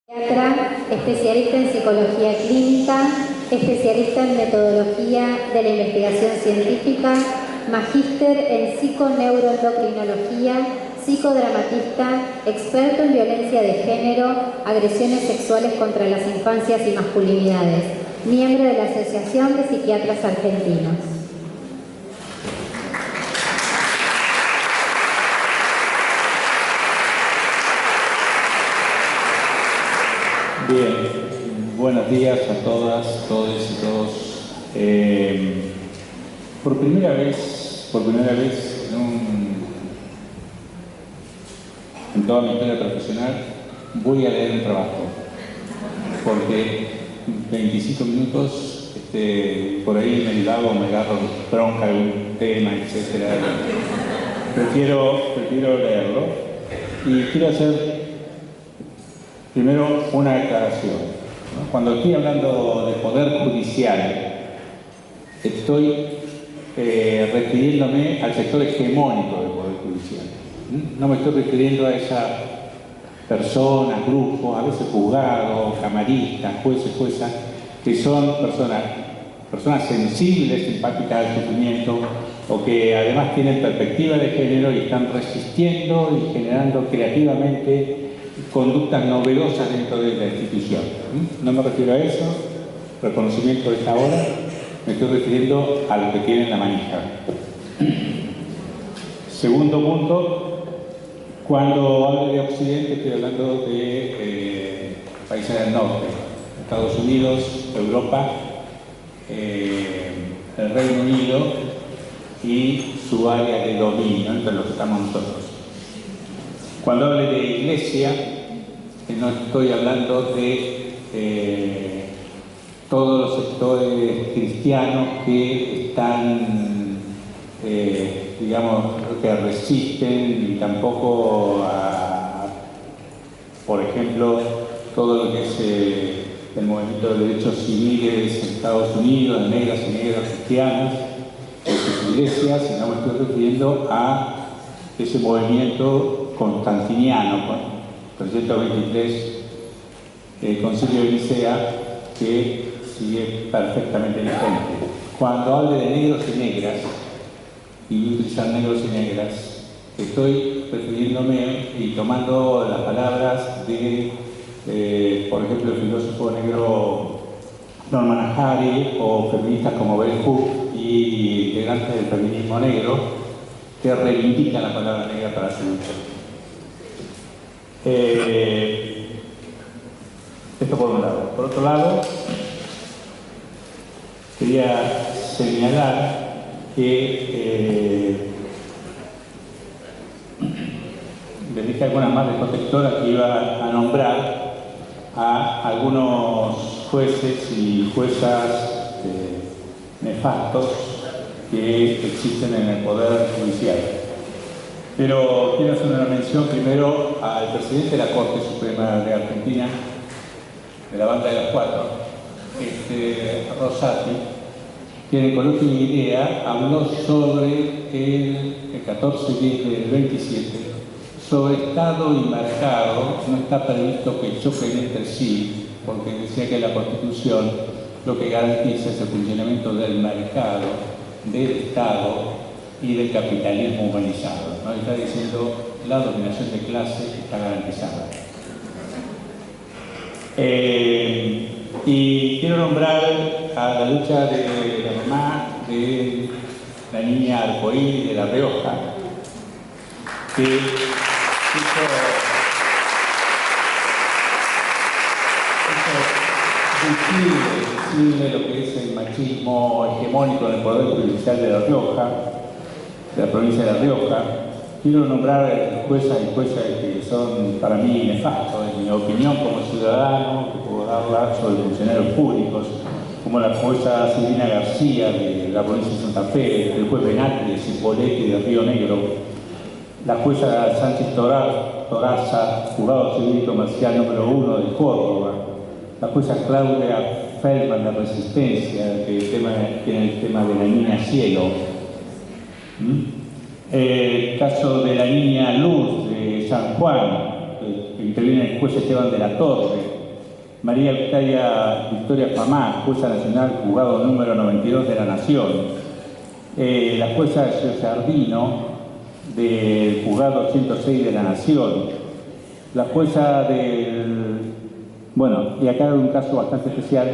Psiquiatra, especialista en psicología clínica, especialista en metodología de la investigación científica, magíster en psiconeuroendocrinología, psicodramatista, experto en violencia de género, agresiones sexuales contra las infancias y masculinidades, miembro de la Asociación de Psiquiatras Argentinos. Bien, buenos días a todas, todos y todos. Por primera vez en toda mi historia profesional voy a leer un trabajo, porque 25 minutos por ahí me divago, me agarro bronca de un tema, etc. Prefiero leerlo y quiero hacer primero una aclaración, ¿no? Cuando estoy hablando de poder judicial, estoy refiriéndome al sector hegemónico del poder judicial. No me estoy refiriendo a esa persona, grupo, a veces juzgados, camaristas, jueces, juezas, que son personas sensibles, empáticas al sufrimiento, o que además tienen perspectiva de género y están resistiendo y generando creativamente conductas novedosas dentro de la institución. No me refiero a eso, reconocimiento de esta hora, me estoy refiriendo a lo que tienen la manija. Segundo punto, cuando hablo de Occidente estoy hablando de países del norte, Estados Unidos, Europa, el Reino Unido y su área de dominio, entre los que estamos nosotros. Cuando hable de iglesia, no estoy hablando de todos los sectores cristianos que están, que resisten, y tampoco por ejemplo, todo lo que es el movimiento de derechos civiles en Estados Unidos, de negras y negras cristianas, de sus iglesias, sino me estoy refiriendo a ese movimiento constantiniano, 323, el Concilio de Nicea, que sigue perfectamente vigente. Cuando hable de negros y negras, y voy a utilizar negros y negras, estoy refiriéndome y tomando las palabras de, por ejemplo, el filósofo negro Norman Ahari, o feministas como Bell Hooks y integrantes del feminismo negro, que reivindican la palabra negra para su lucha. Esto por un lado. Por otro lado, quería señalar que les dije algunas más de protectoras que iba a nombrar a algunos jueces y juezas nefastos que existen en el Poder Judicial. Pero quiero hacer una mención primero al presidente de la Corte Suprema de Argentina, de la banda de los cuatro, Rosati, que en el Coloquio de Idea habló sobre el 14-10 del 27, sobre Estado y mercado. No está previsto que choquen entre sí, porque decía que la Constitución lo que garantiza es el funcionamiento del mercado, del Estado y del capitalismo humanizado, ¿no? Está diciendo la dominación de clase está garantizada. Y quiero nombrar a la lucha de la mamá de la niña arcoíris de La Rioja, que hizo visible lo que es el machismo hegemónico en el Poder Judicial de La Rioja, de la provincia de La Rioja. Quiero nombrar juezas y jueces que son para mí nefastos, en mi opinión como ciudadano, que puedo darla sobre funcionarios públicos, como la jueza Silvina García de la provincia de Santa Fe, el juez Benati de Cipolletti y de Río Negro, la jueza Sánchez Toraza, juzgado civil y comercial número 1 de Córdoba, la jueza Claudia Feldman de Resistencia, que tiene el tema de la niña Cielo. El caso de la niña Luz de San Juan, que interviene el juez Esteban de la Torre, María Victoria Famá, jueza nacional, juzgado número 92 de la Nación. La jueza Giordino, del juzgado 106 de la Nación. La jueza del... Bueno, y acá hay un caso bastante especial.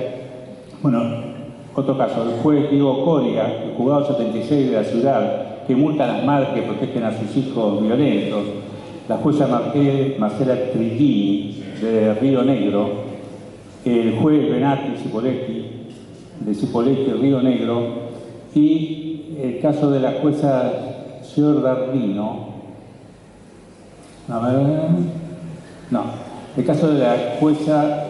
Bueno, otro caso, el juez Diego Coria, del juzgado 76 de la ciudad, que multa a las madres que protegen a sus hijos violentos. La jueza Marcela Trigini, de Río Negro. El juez Benati Cipoletti, de Cipoletti, Río Negro. Y el caso de la jueza Giordardino. El caso de la jueza,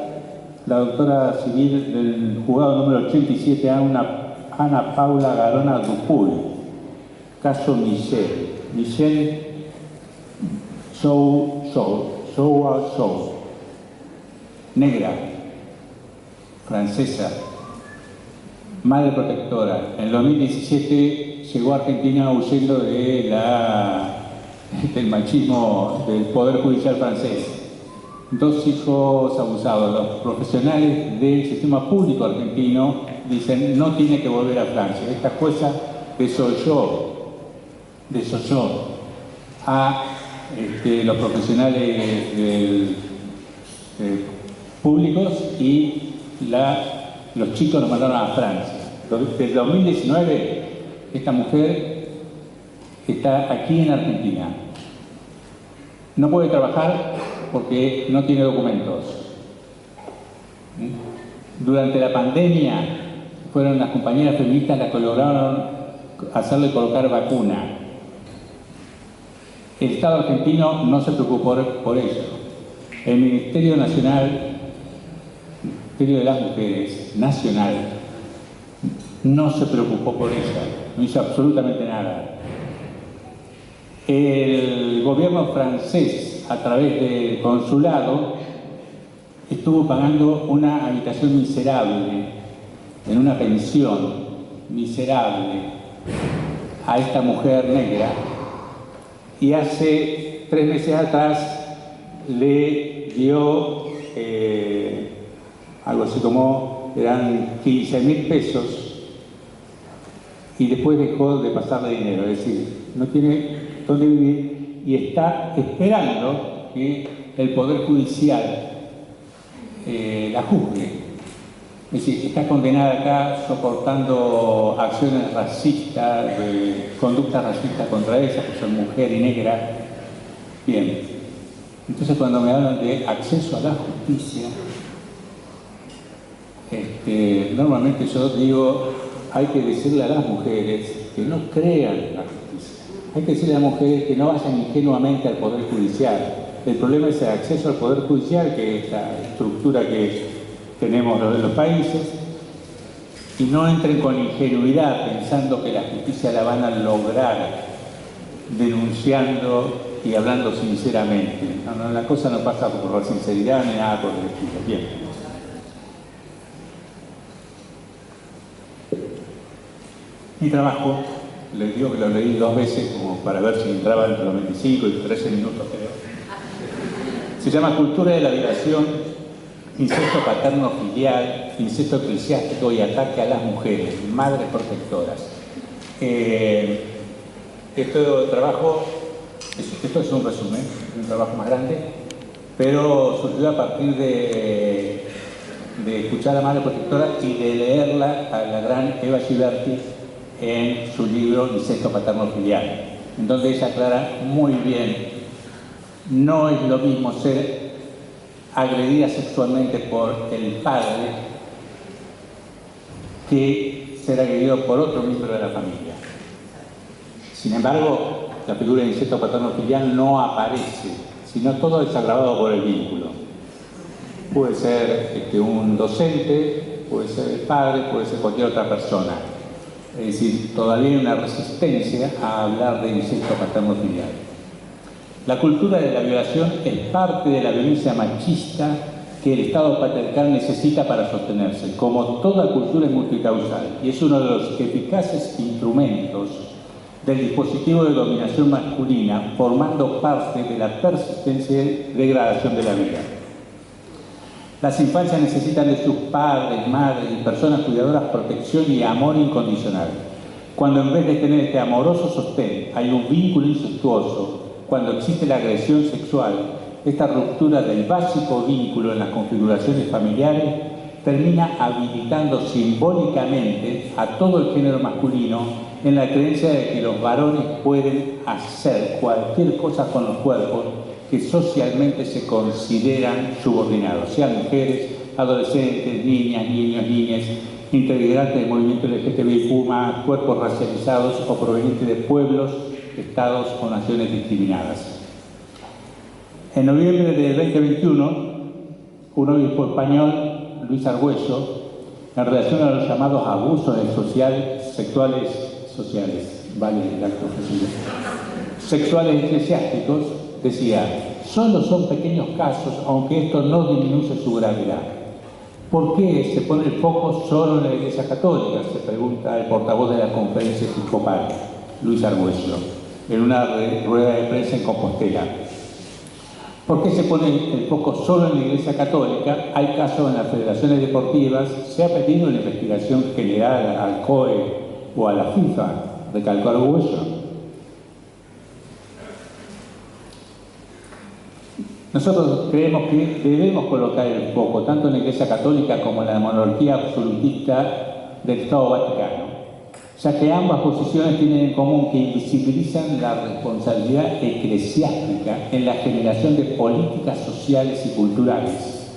la doctora civil del juzgado número 87, Ana Paula Garona Dupuy. Caso Michelle Show, negra, francesa, madre protectora. En el 2017 llegó a Argentina huyendo del machismo del Poder Judicial francés. 2 hijos abusados. Los profesionales del sistema público argentino dicen no tiene que volver a Francia. Esta jueza desoyó a los profesionales públicos y los chicos los mandaron a Francia. Desde 2019 esta mujer está aquí en Argentina. No puede trabajar porque no tiene documentos. Durante la pandemia fueron las compañeras feministas las que lograron hacerle colocar vacuna. El Estado argentino no se preocupó por eso. El Ministerio Nacional, Ministerio de las Mujeres, nacional, no se preocupó por ella, no hizo absolutamente nada. El gobierno francés, a través del consulado, estuvo pagando una habitación miserable, en una pensión miserable, a esta mujer negra, y hace 3 meses atrás le dio algo así como, eran 15.000 pesos, y después dejó de pasarle dinero, es decir, no tiene dónde vivir y está esperando que el Poder Judicial la juzgue. Es decir, está condenada acá soportando acciones racistas, conductas racistas contra ella, que son mujer y negra. Bien, entonces cuando me hablan de acceso a la justicia, normalmente yo digo, hay que decirle a las mujeres que no crean en la justicia. Hay que decirle a las mujeres que no vayan ingenuamente al Poder Judicial. El problema es el acceso al Poder Judicial, que es la estructura que tenemos en los países, y no entren con ingenuidad pensando que la justicia la van a lograr denunciando y hablando sinceramente. No, la cosa no pasa por la sinceridad ni nada por el estilo. Bien. Mi trabajo, les digo que lo leí 2 veces como para ver si entraba entre los 25 y 13 minutos, creo. Se llama Cultura de la Violación, Incesto Paterno Filial, Incesto Eclesiástico y Ataque a las Mujeres, Madres Protectoras. Esto es un resumen, un trabajo más grande, pero surgió a partir de escuchar a la Madre Protectora y de leerla a la gran Eva Giberti en su libro Incesto Paterno Filial, en donde ella aclara muy bien, no es lo mismo ser agredida sexualmente por el padre que ser agredido por otro miembro de la familia. Sin embargo, la figura de incesto paterno filial no aparece, sino todo es agravado por el vínculo. Puede ser un docente, puede ser el padre, puede ser cualquier otra persona. Es decir, todavía hay una resistencia a hablar de incesto paterno filial. La cultura de la violación es parte de la violencia machista que el Estado patriarcal necesita para sostenerse. Como toda cultura es multicausal y es uno de los eficaces instrumentos del dispositivo de dominación masculina, formando parte de la persistente degradación de la vida. Las infancias necesitan de sus padres, madres y personas cuidadoras protección y amor incondicional. Cuando en vez de tener este amoroso sostén hay un vínculo incestuoso, cuando existe la agresión sexual, esta ruptura del básico vínculo en las configuraciones familiares termina habilitando simbólicamente a todo el género masculino en la creencia de que los varones pueden hacer cualquier cosa con los cuerpos que socialmente se consideran subordinados, sean mujeres, adolescentes, niñas, niños, niñas, integrantes del movimiento LGTBIQ+, cuerpos racializados o provenientes de pueblos, estados o naciones discriminadas. En noviembre de 2021, un obispo español, Luis Argüello, en relación a los llamados abusos sexuales eclesiásticos, decía: solo son pequeños casos, aunque esto no disminuye su gravedad. ¿Por qué se pone el foco solo en la Iglesia Católica?, se pregunta el portavoz de la Conferencia Episcopal, Luis Argüello, en una rueda de prensa en Compostela. ¿Por qué se pone el foco solo en la Iglesia Católica? Hay casos en las federaciones deportivas, se ha pedido una investigación general al COE o a la FIFA, recalcó Argüello. Nosotros creemos que debemos colocar el foco tanto en la Iglesia Católica como en la monarquía absolutista del Estado Vaticano, ya que ambas posiciones tienen en común que invisibilizan la responsabilidad eclesiástica en la generación de políticas sociales y culturales,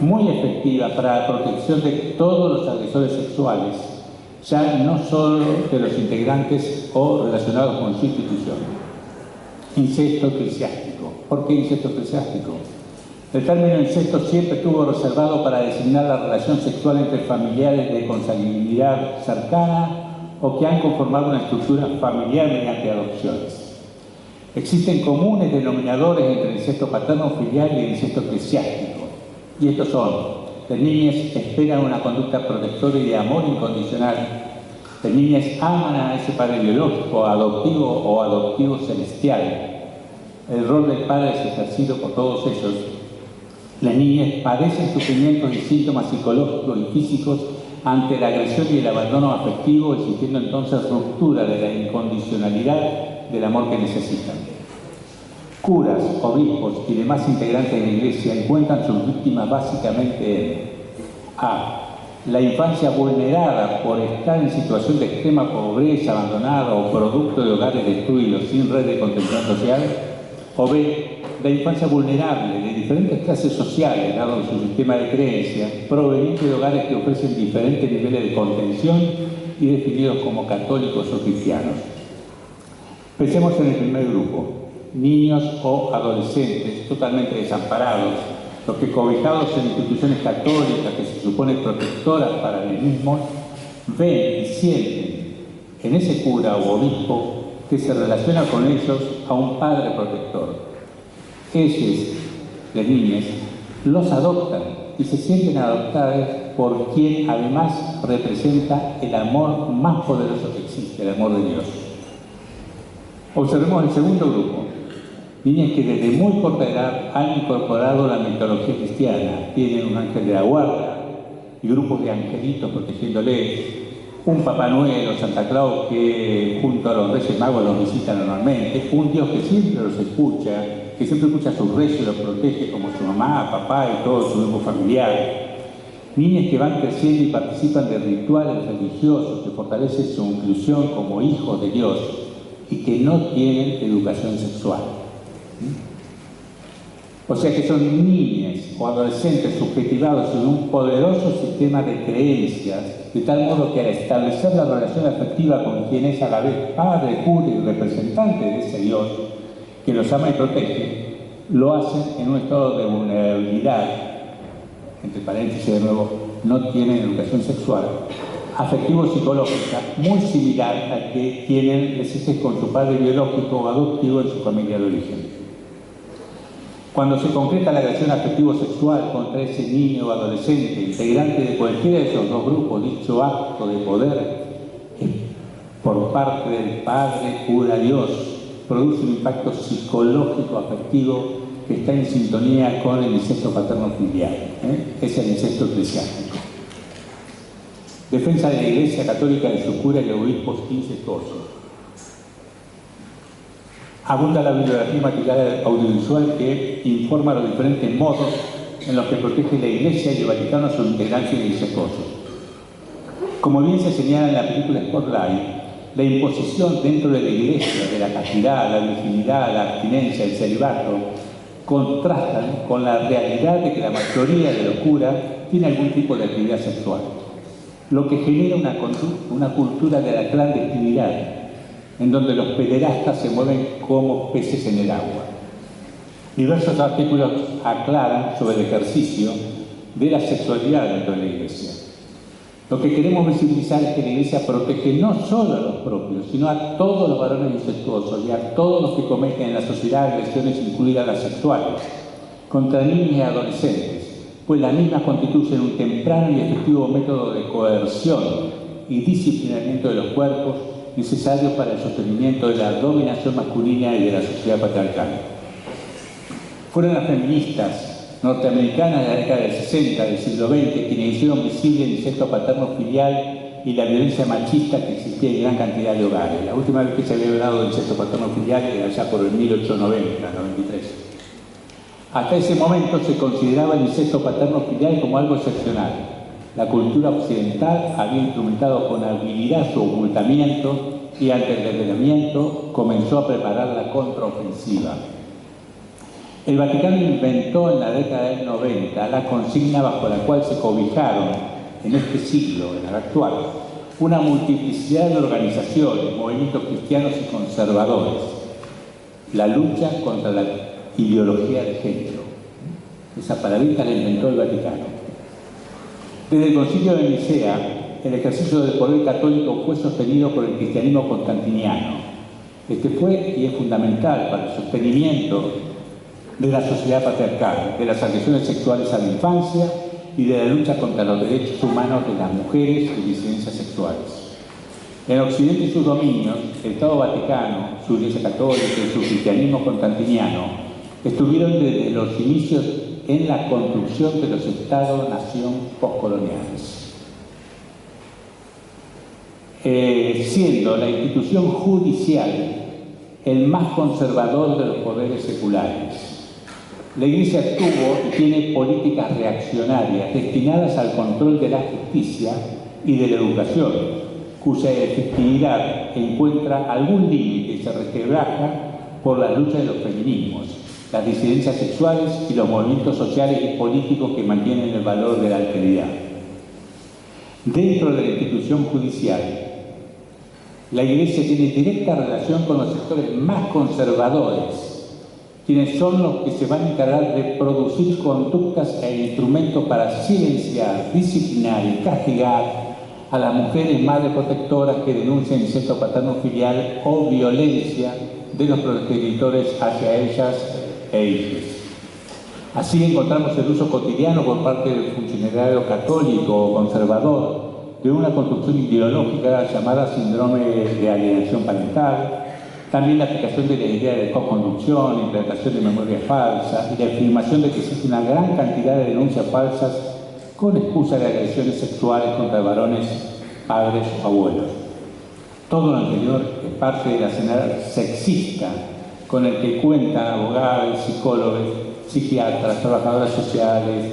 muy efectivas para la protección de todos los agresores sexuales, ya no solo de los integrantes o relacionados con su institución. Incesto eclesiástico. ¿Por qué incesto eclesiástico? El término incesto siempre estuvo reservado para designar la relación sexual entre familiares de consanguinidad cercana o que han conformado una estructura familiar mediante adopciones. Existen comunes denominadores entre el incesto paterno-filial y el incesto eclesiástico, y estos son: las niñas esperan una conducta protectora y de amor incondicional. Las niñas aman a ese padre biológico, adoptivo o adoptivo celestial. El rol del padre es ejercido por todos ellos. Las niñas padecen sufrimientos y síntomas psicológicos y físicos ante la agresión y el abandono afectivo, existiendo entonces ruptura de la incondicionalidad del amor que necesitan. Curas, obispos y demás integrantes de la Iglesia encuentran sus víctimas básicamente en A. La infancia vulnerada por estar en situación de extrema pobreza, abandonada o producto de hogares destruidos sin red de contención social. O B. La infancia vulnerable de diferentes clases sociales, dado su sistema de creencias, proveniente de hogares que ofrecen diferentes niveles de contención y definidos como católicos o cristianos. Pensemos en el primer grupo: niños o adolescentes totalmente desamparados, los que, cobijados en instituciones católicas que se suponen protectoras para ellos mismos, ven y sienten en ese cura o obispo que se relaciona con ellos a un padre protector. Ellos, las niñas, los adoptan y se sienten adoptadas por quien además representa el amor más poderoso que existe, el amor de Dios. Observemos el segundo grupo: niñas que desde muy corta edad han incorporado la mitología cristiana, tienen un ángel de la guarda y grupos de angelitos protegiéndoles, un Papá Noel o Santa Claus que junto a los Reyes Magos los visita normalmente, un Dios que siempre los escucha, que siempre escucha a sus reyes y los protege como su mamá, papá y todo su grupo familiar. Niñas que van creciendo y participan de rituales religiosos que fortalecen su inclusión como hijos de Dios y que no tienen educación sexual. O sea que son niñas o adolescentes subjetivados en un poderoso sistema de creencias, de tal modo que al establecer la relación afectiva con quien es a la vez padre, cura y representante de ese Dios que los ama y protege, lo hacen en un estado de vulnerabilidad, entre paréntesis de nuevo, no tienen educación sexual, afectivo-psicológica, muy similar al que tienen con su padre biológico o adoptivo en su familia de origen. Cuando se concreta la agresión afectivo-sexual contra ese niño o adolescente, integrante de cualquiera de esos dos grupos, dicho acto de poder por parte del Padre, cura Dios, produce un impacto psicológico afectivo que está en sintonía con el incesto paterno-filial, es el incesto eclesiástico. Defensa de la Iglesia Católica de su cura y obispos incestuosos. Abunda la bibliografía y material audiovisual que informa los diferentes modos en los que protege la Iglesia y el Vaticano a sus integrantes incestuosos. Como bien se señala en la película Spotlight, la imposición dentro de la Iglesia de la castidad, la virginidad, la abstinencia, el celibato, contrastan con la realidad de que la mayoría de los curas tiene algún tipo de actividad sexual, lo que genera una cultura de la clandestinidad, en donde los pederastas se mueven como peces en el agua. Diversos artículos aclaran sobre el ejercicio de la sexualidad dentro de la Iglesia. Lo que queremos visibilizar es que la Iglesia protege no solo a los propios, sino a todos los varones incestuosos y a todos los que cometen en la sociedad agresiones, incluidas las sexuales, contra niños y adolescentes, pues las mismas constituyen un temprano y efectivo método de coerción y disciplinamiento de los cuerpos necesarios para el sostenimiento de la dominación masculina y de la sociedad patriarcal. Fueron las feministas norteamericanas de la década del 60 del siglo XX quienes hicieron visible el incesto paterno-filial y la violencia machista que existía en gran cantidad de hogares. La última vez que se había hablado del incesto paterno-filial era allá por el 1890-93. Hasta ese momento se consideraba el incesto paterno-filial como algo excepcional. La cultura occidental había instrumentado con habilidad su ocultamiento y ante el revelamiento comenzó a preparar la contraofensiva. El Vaticano inventó en la década del 90 la consigna bajo la cual se cobijaron en este siglo, en el actual, una multiplicidad de organizaciones, movimientos cristianos y conservadores. La lucha contra la ideología de género. Esa palabrita la inventó el Vaticano. Desde el Concilio de Nicea, el ejercicio del poder católico fue sostenido por el cristianismo constantiniano. Este fue y es fundamental para el sostenimiento de la sociedad patriarcal, de las agresiones sexuales a la infancia y de la lucha contra los derechos humanos de las mujeres y disidencias sexuales. En Occidente y sus dominios, el Estado Vaticano, su Iglesia Católica y su cristianismo constantiniano estuvieron desde los inicios en la construcción de los Estados-nación postcoloniales, siendo la institución judicial el más conservador de los poderes seculares. La Iglesia tuvo y tiene políticas reaccionarias destinadas al control de la justicia y de la educación, cuya efectividad encuentra algún límite y se resquebraja por la lucha de los feminismos, las disidencias sexuales y los movimientos sociales y políticos que mantienen el valor de la alteridad. Dentro de la institución judicial, la Iglesia tiene directa relación con los sectores más conservadores, quienes son los que se van a encargar de producir conductas e instrumentos para silenciar, disciplinar y castigar a las mujeres madres protectoras que denuncian incesto paterno-filial o violencia de los progenitores hacia ellas e hijos. Así encontramos el uso cotidiano por parte del funcionario católico o conservador de una construcción ideológica llamada síndrome de alienación parental, también la aplicación de la idea de co-conducción, la implantación de memorias falsas y la afirmación de que existe una gran cantidad de denuncias falsas con excusa de agresiones sexuales contra varones, padres o abuelos. Todo lo anterior es parte del escenario sexista con el que cuentan abogados, psicólogos, psiquiatras, trabajadoras sociales,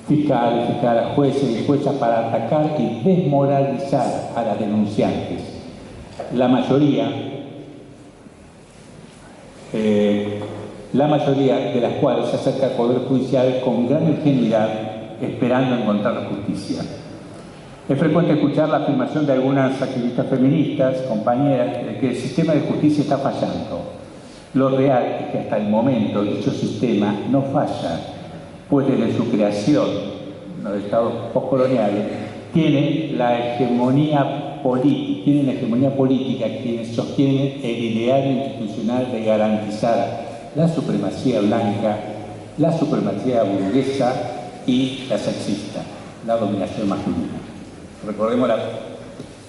fiscales, jueces y juezas para atacar y desmoralizar a las denunciantes. La mayoría de las cuales se acerca al Poder Judicial con gran ingenuidad, esperando encontrar justicia. Es frecuente escuchar la afirmación de algunas activistas feministas, compañeras, de que el sistema de justicia está fallando. Lo real es que hasta el momento dicho sistema no falla, pues desde su creación, los estados postcoloniales, tienen la hegemonía política quienes sostienen el ideal institucional de garantizar la supremacía blanca, la supremacía burguesa y la sexista, la dominación masculina. Recordemos la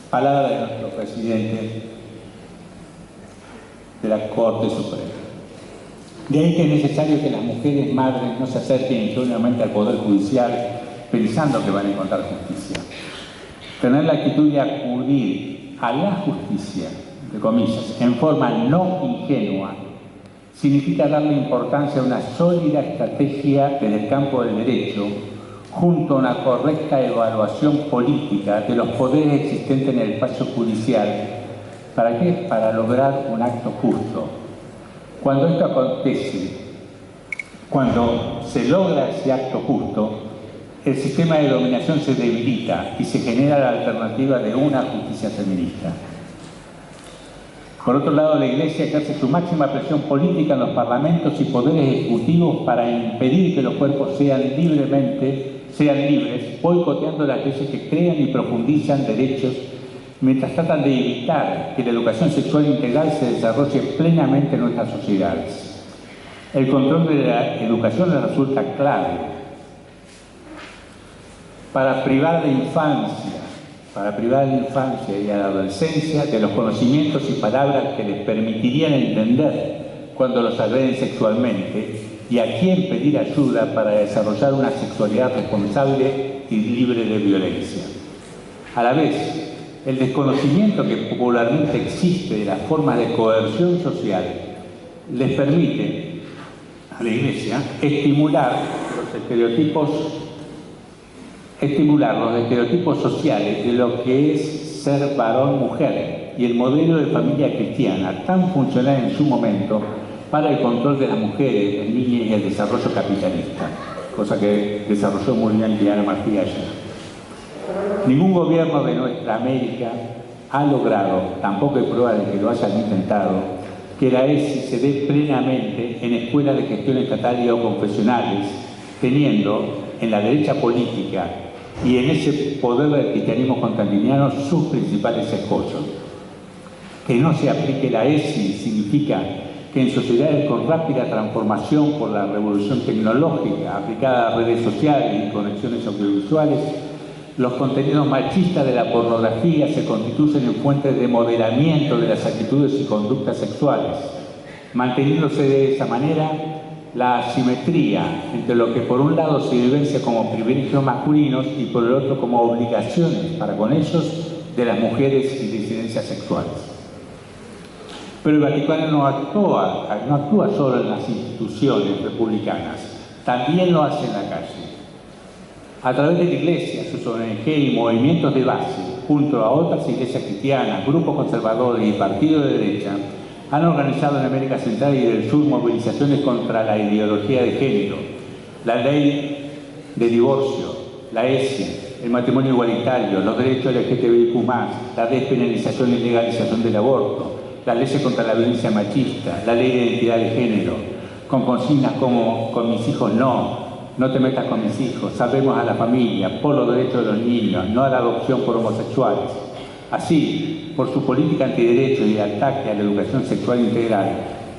palabra de nuestro presidente de la Corte Suprema. De ahí que es necesario que las mujeres madres no se acerquen ingenuamente al Poder Judicial pensando que van a encontrar justicia. Tener la actitud de acudir a la justicia, entre comillas, en forma no ingenua, significa darle importancia a una sólida estrategia desde el campo del derecho, junto a una correcta evaluación política de los poderes existentes en el espacio judicial. ¿Para qué? Para lograr un acto justo. Cuando esto acontece, cuando se logra ese acto justo, el sistema de dominación se debilita y se genera la alternativa de una justicia feminista. Por otro lado, la Iglesia ejerce su máxima presión política en los parlamentos y poderes ejecutivos para impedir que los cuerpos sean libres, boicoteando las leyes que crean y profundizan derechos, mientras tratan de evitar que la educación sexual integral se desarrolle plenamente en nuestras sociedades. El control de la educación les resulta clave para privar de la infancia y a la adolescencia de los conocimientos y palabras que les permitirían entender cuando los agreden sexualmente y a quién pedir ayuda para desarrollar una sexualidad responsable y libre de violencia. A la vez, el desconocimiento que popularmente existe de las formas de coerción social les permite a la Iglesia estimular los estereotipos sociales de lo que es ser varón-mujer y el modelo de familia cristiana tan funcional en su momento para el control de las mujeres, las niñas y el desarrollo capitalista, cosa que desarrolló muy bien Diana Martí ayer. Ningún gobierno de nuestra América ha logrado, tampoco hay prueba de que lo hayan intentado, que la ESI se dé plenamente en escuelas de gestión estatal o confesionales, teniendo en la derecha política y en ese poder del cristianismo constantiniano sus principales escollos. Que no se aplique la ESI significa que en sociedades con rápida transformación por la revolución tecnológica aplicada a redes sociales y conexiones audiovisuales, los contenidos machistas de la pornografía se constituyen en fuentes de modelamiento de las actitudes y conductas sexuales, manteniéndose de esa manera la asimetría entre lo que por un lado se vivencia como privilegios masculinos y por el otro como obligaciones para con ellos de las mujeres y disidencias sexuales. Pero el Vaticano no actúa solo en las instituciones republicanas, también lo hace en la calle. A través de la Iglesia, sus ONG y movimientos de base, junto a otras iglesias cristianas, grupos conservadores y partidos de derecha, han organizado en América Central y del Sur movilizaciones contra la ideología de género, la ley de divorcio, la ESI, el matrimonio igualitario, los derechos LGTBIQ+, la despenalización y legalización del aborto, las leyes contra la violencia machista, la ley de identidad de género, con consignas como "con mis hijos no te metas con mis hijos, salvemos a la familia, por los derechos de los niños, no a la adopción por homosexuales". Así, por su política antiderecho y ataque a la educación sexual integral,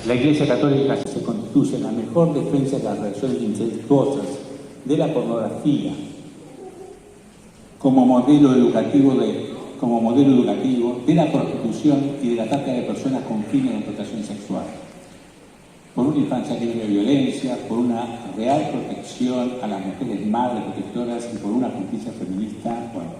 la Iglesia Católica se constituye en la mejor defensa de las relaciones incestuosas, de la pornografía, como modelo educativo de la prostitución y de la trata de personas con fines de explotación sexual. Por una infancia libre de violencia, por una real protección a las mujeres madres protectoras y por una justicia feminista, bueno,